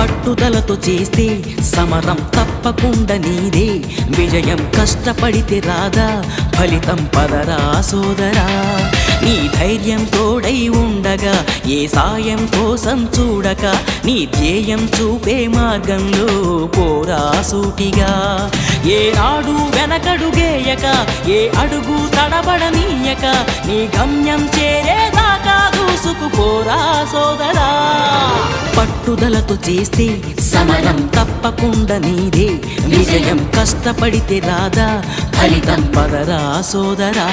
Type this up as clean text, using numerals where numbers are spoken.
పట్టుదలతో చేస్తే సమరం తప్పకుండా నీదే, విజయం కష్టపడితే రాదా ఫలితం పదరా సోదరా. నీ ధైర్యం తోడై ఉండగా ఏ సాయం కోసం చూడక, నీ ధ్యేయం చూపే మార్గంలో పోరా సూటిగా. ఏ నాడు వెనకడుగేయక, ఏ అడుగు తడబడనీయక, నీ గమ్యం చేరేదాకా దూసుకుపోరా సోదరా. పట్టుదలతో చేస్తే సమరం తప్పకుండా నీదే, విజయం కష్టపడితే రాదా ఫలితం పదరా సోదరా.